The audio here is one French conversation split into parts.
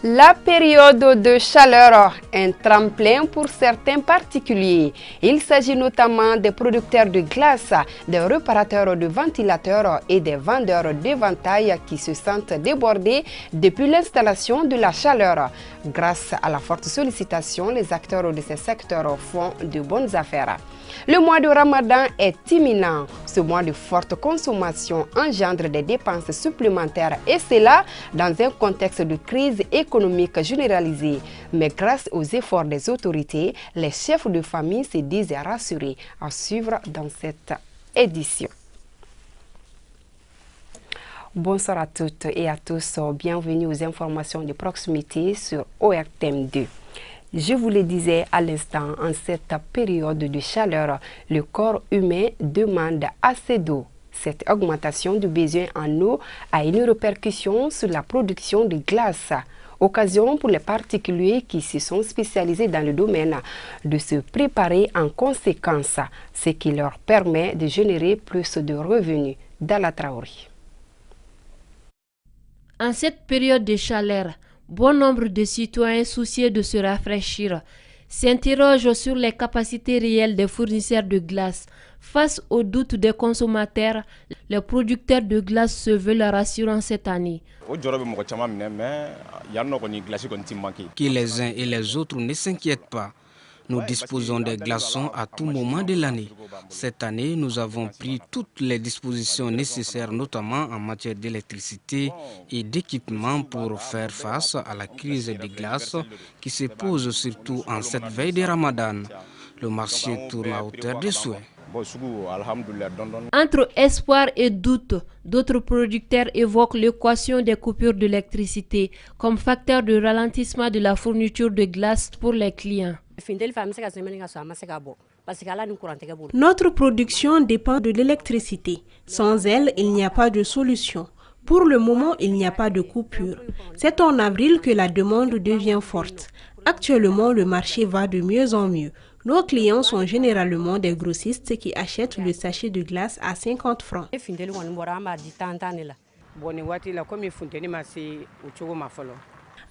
La période de chaleur est un tremplin pour certains particuliers. Il s'agit notamment des producteurs de glace, des réparateurs de ventilateurs et des vendeurs d'éventail qui se sentent débordés depuis l'installation de la chaleur. Grâce à la forte sollicitation, les acteurs de ces secteurs font de bonnes affaires. Le mois de Ramadan est imminent. Ce mois de forte consommation engendre des dépenses supplémentaires et cela dans un contexte de crise économique généralisée. Mais grâce aux efforts des autorités, les chefs de famille se disent rassurés. À suivre dans cette édition. Bonsoir à toutes et à tous. Bienvenue aux informations de proximité sur ORTM 2. Je vous le disais à l'instant, en cette période de chaleur, le corps humain demande assez d'eau. Cette augmentation du besoin en eau a une répercussion sur la production de glace. Occasion pour les particuliers qui se sont spécialisés dans le domaine de se préparer en conséquence, ce qui leur permet de générer plus de revenus. Dalla Traoré. En cette période de chaleur, bon nombre de citoyens soucieux de se rafraîchir s'interrogent sur les capacités réelles des fournisseurs de glace. Face aux doutes des consommateurs, les producteurs de glace se veulent rassurants cette année. Que les uns et les autres ne s'inquiètent pas. Nous disposons des glaçons à tout moment de l'année. Cette année, nous avons pris toutes les dispositions nécessaires, notamment en matière d'électricité et d'équipement pour faire face à la crise des glaces qui se pose surtout en cette veille de Ramadan. Le marché tourne à hauteur de souhait. Entre espoir et doute, d'autres producteurs évoquent l'équation des coupures d'électricité comme facteur de ralentissement de la fourniture de glace pour les clients. Notre production dépend de l'électricité. Sans elle, il n'y a pas de solution. Pour le moment, il n'y a pas de coupure. C'est en avril que la demande devient forte. Actuellement, le marché va de mieux en mieux. Nos clients sont généralement des grossistes qui achètent le sachet de glace à 50 francs.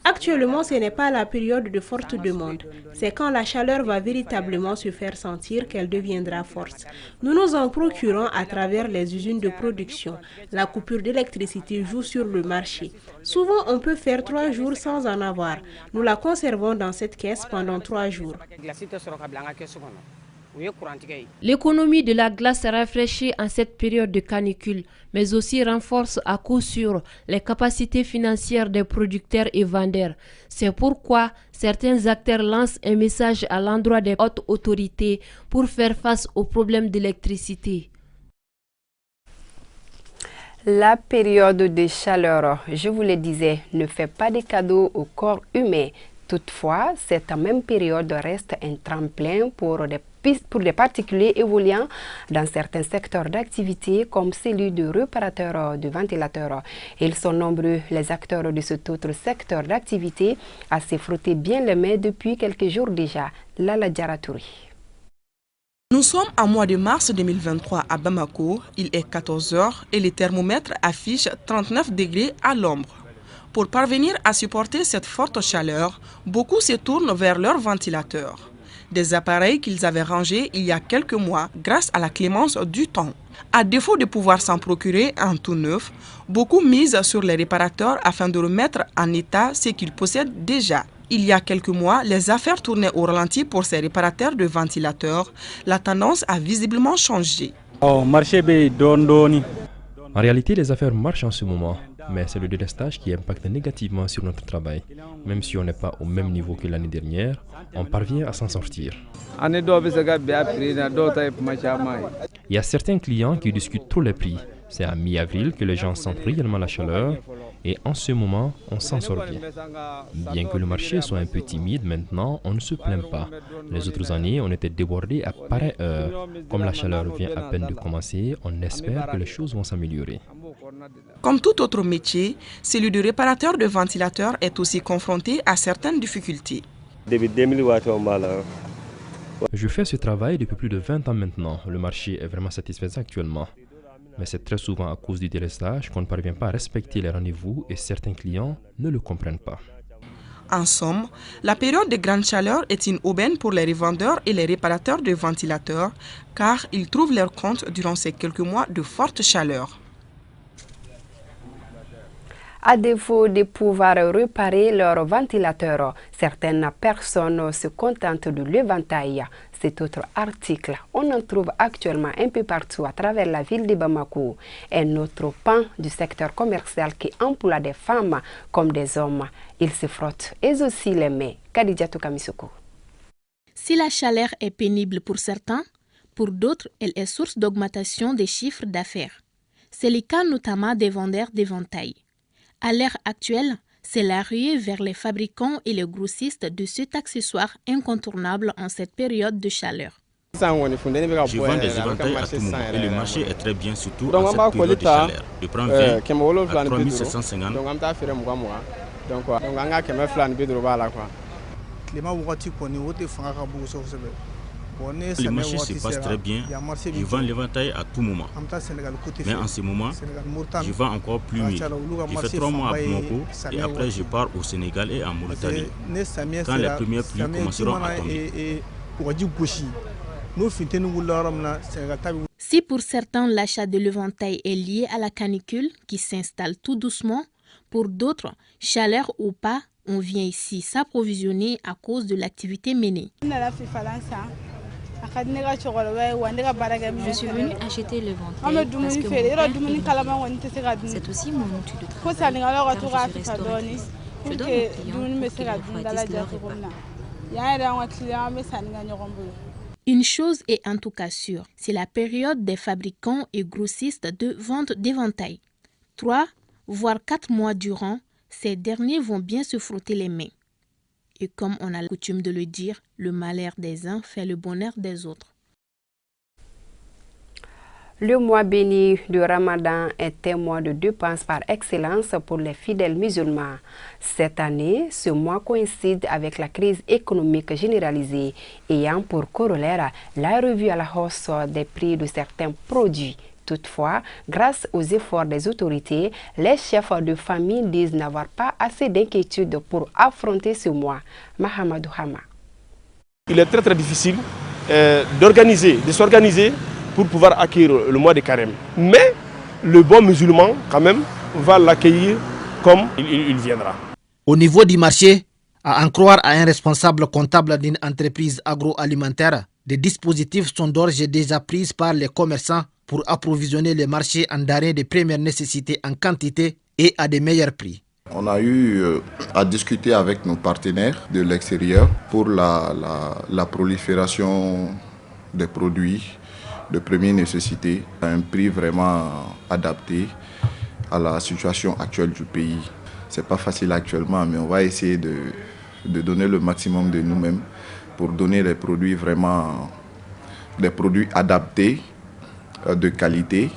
Actuellement, ce n'est pas la période de forte demande. C'est quand la chaleur va véritablement se faire sentir qu'elle deviendra forte. Nous nous en procurons à travers les usines de production. La coupure d'électricité joue sur le marché. Souvent, on peut faire 3 jours sans en avoir. Nous la conservons dans cette caisse pendant 3 jours. L'économie de la glace rafraîchit en cette période de canicule, mais aussi renforce à coup sûr les capacités financières des producteurs et vendeurs. C'est pourquoi certains acteurs lancent un message à l'endroit des hautes autorités pour faire face aux problèmes d'électricité. La période de chaleur, je vous le disais, ne fait pas de cadeaux au corps humain. Toutefois, cette même période reste un tremplin pour des particuliers évoluant dans certains secteurs d'activité comme celui de réparateurs de ventilateurs. Ils sont nombreux, les acteurs de cet autre secteur d'activité, à se frotter bien les mains depuis quelques jours déjà. Lala Djaratouri. Nous sommes en mois de mars 2023 à Bamako. Il est 14 h et le thermomètre affiche 39 degrés à l'ombre. Pour parvenir à supporter cette forte chaleur, beaucoup se tournent vers leurs ventilateurs. Des appareils qu'ils avaient rangés il y a quelques mois grâce à la clémence du temps. À défaut de pouvoir s'en procurer un tout neuf, beaucoup misent sur les réparateurs afin de remettre en état ce qu'ils possèdent déjà. Il y a quelques mois, les affaires tournaient au ralenti pour ces réparateurs de ventilateurs. La tendance a visiblement changé. En réalité, les affaires marchent en ce moment, mais c'est le délestage qui impacte négativement sur notre travail. Même si on n'est pas au même niveau que l'année dernière, on parvient à s'en sortir. Il y a certains clients qui discutent trop les prix. C'est à mi-avril que les gens sentent réellement la chaleur et en ce moment, on s'en sort bien. Bien que le marché soit un peu timide maintenant, on ne se plaint pas. Les autres années, on était débordés à pareille heure. Comme la chaleur vient à peine de commencer, on espère que les choses vont s'améliorer. Comme tout autre métier, celui de réparateur de ventilateurs est aussi confronté à certaines difficultés. Je fais ce travail depuis plus de 20 ans maintenant. Le marché est vraiment satisfaisant actuellement. Mais c'est très souvent à cause du délestage qu'on ne parvient pas à respecter les rendez-vous et certains clients ne le comprennent pas. En somme, la période de grande chaleur est une aubaine pour les revendeurs et les réparateurs de ventilateurs car ils trouvent leur compte durant ces quelques mois de forte chaleur. À défaut de pouvoir réparer leur ventilateur, certaines personnes se contentent de l'éventail. Cet autre article, on en trouve actuellement un peu partout à travers la ville de Bamako. Un autre pan du secteur commercial qui emploie des femmes comme des hommes. Ils se frottent et aussi les mains. Kadidjatou Kamisoko. Si la chaleur est pénible pour certains, pour d'autres, elle est source d'augmentation des chiffres d'affaires. C'est le cas notamment des vendeurs d'éventail. À l'heure actuelle, c'est la ruée vers les fabricants et les grossistes de cet accessoire incontournable en cette période de chaleur. Je vends des éventails à tout moment et le marché est très bien, surtout en cette période de chaleur. Je prends 20 à 3750. Le marché se passe très bien, je vends l'éventail à tout moment. Mais en ce moment, je vends encore plus mieux. Je fais 3 mois à Bamako et après je pars au Sénégal et en Mauritanie. Quand les premières pluies commenceront à tomber. Si pour certains l'achat de l'éventail est lié à la canicule qui s'installe tout doucement, pour d'autres, chaleur ou pas, on vient ici s'approvisionner à cause de l'activité menée. Je suis venue acheter le ventail parce que mon père est c'est aussi mon outil de travail car je suis restauratrice. Je donne aux clients pour qu'ils refroidissent leur repas. Une chose est en tout cas sûre, c'est la période des fabricants et grossistes de vente d'éventail. 3, voire 4 mois durant, ces derniers vont bien se frotter les mains. Et comme on a coutume de le dire, le malheur des uns fait le bonheur des autres. Le mois béni du Ramadan est un mois de dépenses par excellence pour les fidèles musulmans. Cette année, ce mois coïncide avec la crise économique généralisée, ayant pour corollaire la revue à la hausse des prix de certains produits. Toutefois, grâce aux efforts des autorités, les chefs de famille disent n'avoir pas assez d'inquiétude pour affronter ce mois. Mahamadou Hama. Il est très difficile de s'organiser pour pouvoir accueillir le mois de carême. Mais le bon musulman, quand même, va l'accueillir comme il viendra. Au niveau du marché, à en croire à un responsable comptable d'une entreprise agroalimentaire, des dispositifs sont d'ores et déjà pris par les commerçants pour approvisionner les marchés en denrées de première nécessité en quantité et à des meilleurs prix. On a eu à discuter avec nos partenaires de l'extérieur pour la prolifération des produits de première nécessité à un prix vraiment adapté à la situation actuelle du pays. Ce n'est pas facile actuellement, mais on va essayer de donner le maximum de nous-mêmes pour donner des produits vraiment, des produits adaptés, de qualité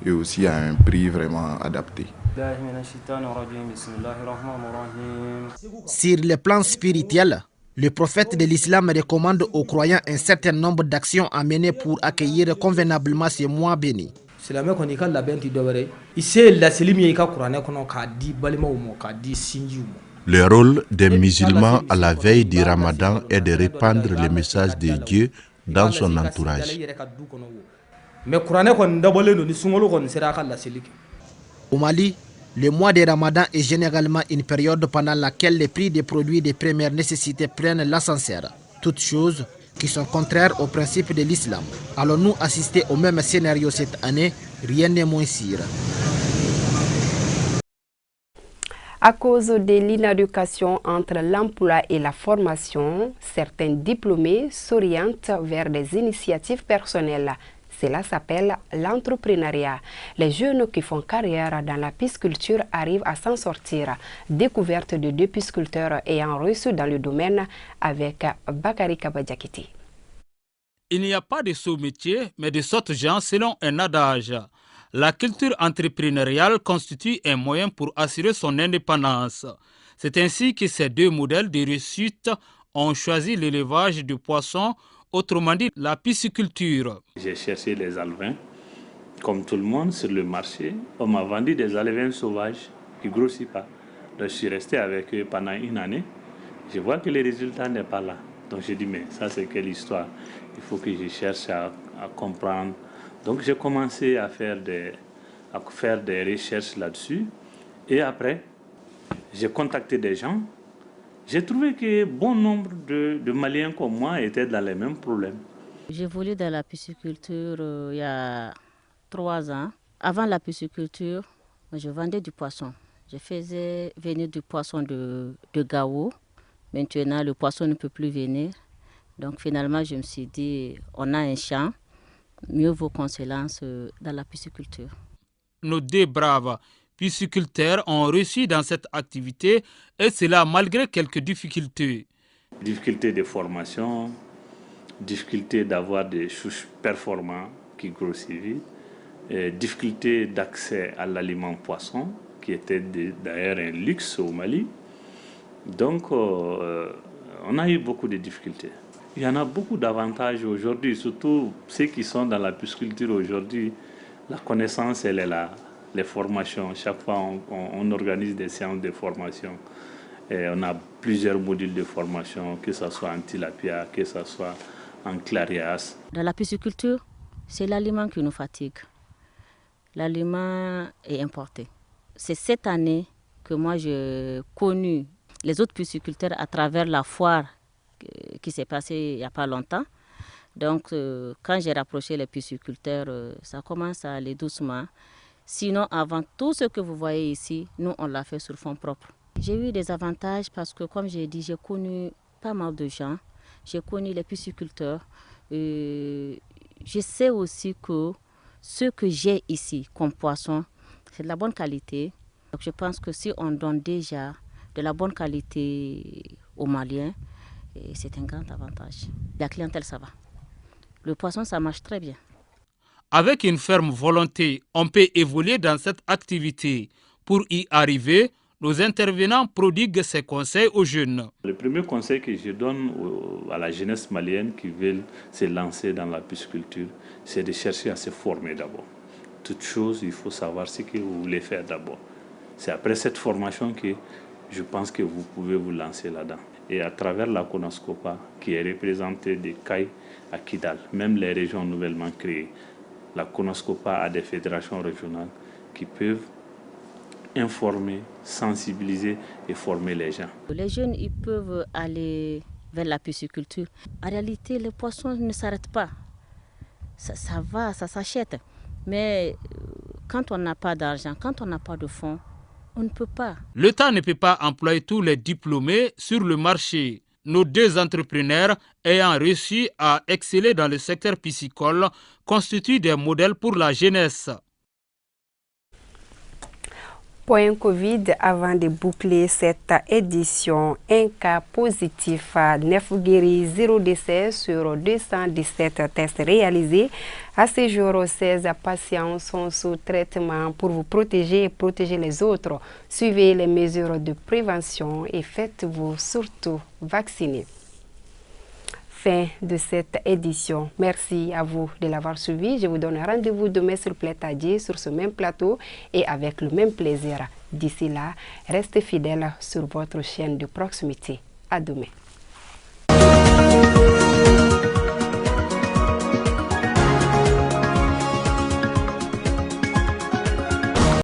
et aussi à un prix vraiment adapté. Sur le plan spirituel, le prophète de l'islam recommande aux croyants un certain nombre d'actions à mener pour accueillir convenablement ces mois bénis. Le rôle des musulmans à la veille du Ramadan est de répandre le message de Dieu dans son entourage. Au Mali, le mois de Ramadan est généralement une période pendant laquelle les prix des produits de première nécessité prennent l'ascenseur. Toutes choses qui sont contraires aux principes de l'islam. Allons-nous assister au même scénario cette année? Rien n'est moins sûr. À cause de l'inadéquation entre l'emploi et la formation, certains diplômés s'orientent vers des initiatives personnelles. Cela s'appelle l'entrepreneuriat. Les jeunes qui font carrière dans la pisciculture arrivent à s'en sortir. Découverte de 2 pisciculteurs ayant reçu dans le domaine avec Bakari Kabadjakiti. Il n'y a pas de sous-métier, mais de sortes gens selon un adage. La culture entrepreneuriale constitue un moyen pour assurer son indépendance. C'est ainsi que ces 2 modèles de réussite ont choisi l'élevage de poissons, autrement dit la pisciculture. J'ai cherché les alevins, comme tout le monde, sur le marché. On m'a vendu des alevins sauvages qui ne grossissent pas. Donc, je suis resté avec eux pendant 1 année. Je vois que le résultat n'est pas là. Donc je dis, mais ça c'est quelle histoire? Il faut que je cherche à comprendre. Donc j'ai commencé à faire des recherches là-dessus. Et après, j'ai contacté des gens. J'ai trouvé que bon nombre de Maliens comme moi étaient dans les mêmes problèmes. J'ai évolué dans la pisciculture il y a 3 ans. Avant la pisciculture, je vendais du poisson. Je faisais venir du poisson de Gao. Maintenant, le poisson ne peut plus venir. Donc finalement, je me suis dit, on a un champ, mieux vaut qu'on se lance dans la pisciculture. Nos 2 braves pisciculteurs ont réussi dans cette activité et cela malgré quelques difficultés. Difficulté de formation, difficulté d'avoir des souches performantes qui grossissent vite, difficulté d'accès à l'aliment poisson, qui était d'ailleurs un luxe au Mali. Donc, on a eu beaucoup de difficultés. Il y en a beaucoup d'avantages aujourd'hui, surtout ceux qui sont dans la pisciculture aujourd'hui. La connaissance, elle est là. Les formations, chaque fois on organise des séances de formation. Et on a plusieurs modules de formation, que ce soit en tilapia, que ce soit en clarias. Dans la pisciculture, c'est l'aliment qui nous fatigue. L'aliment est importé. C'est cette année que moi j'ai connu les autres pisciculteurs à travers la foire qui s'est passée il n'y a pas longtemps. Donc quand j'ai rapproché les pisciculteurs, ça commence à aller doucement. Sinon, avant, tout ce que vous voyez ici, nous on l'a fait sur fonds propres. J'ai eu des avantages parce que, comme j'ai dit, j'ai connu pas mal de gens. J'ai connu les pisciculteurs. Je sais aussi que ce que j'ai ici comme poisson, c'est de la bonne qualité. Donc je pense que si on donne déjà de la bonne qualité aux Maliens, c'est un grand avantage. La clientèle, ça va. Le poisson, ça marche très bien. Avec une ferme volonté, on peut évoluer dans cette activité. Pour y arriver, nos intervenants prodiguent ces conseils aux jeunes. Le premier conseil que je donne à la jeunesse malienne qui veut se lancer dans la pisciculture, c'est de chercher à se former d'abord. Toute chose, il faut savoir ce que vous voulez faire d'abord. C'est après cette formation que je pense que vous pouvez vous lancer là-dedans. Et à travers la CONASCOPA, qui est représentée de CAI à Kidal, même les régions nouvellement créées, la CONASCOPA a des fédérations régionales qui peuvent informer, sensibiliser et former les gens. Les jeunes, ils peuvent aller vers la pisciculture. En réalité, les poissons ne s'arrêtent pas. Ça va, ça s'achète. Mais quand on n'a pas d'argent, quand on n'a pas de fonds, on ne peut pas. L'État ne peut pas employer tous les diplômés sur le marché. Nos 2 entrepreneurs ayant réussi à exceller dans le secteur piscicole constituent des modèles pour la jeunesse. Point Covid, avant de boucler cette édition, un cas positif, 9 guéris, 0 décès sur 217 tests réalisés. À ce jour, 16 patients sont sous traitement pour vous protéger et protéger les autres. Suivez les mesures de prévention et faites-vous surtout vacciner. Fin de cette édition. Merci à vous de l'avoir suivi. Je vous donne rendez-vous demain sur Plétadier, sur ce même plateau et avec le même plaisir. D'ici là, restez fidèles sur votre chaîne de proximité. À demain.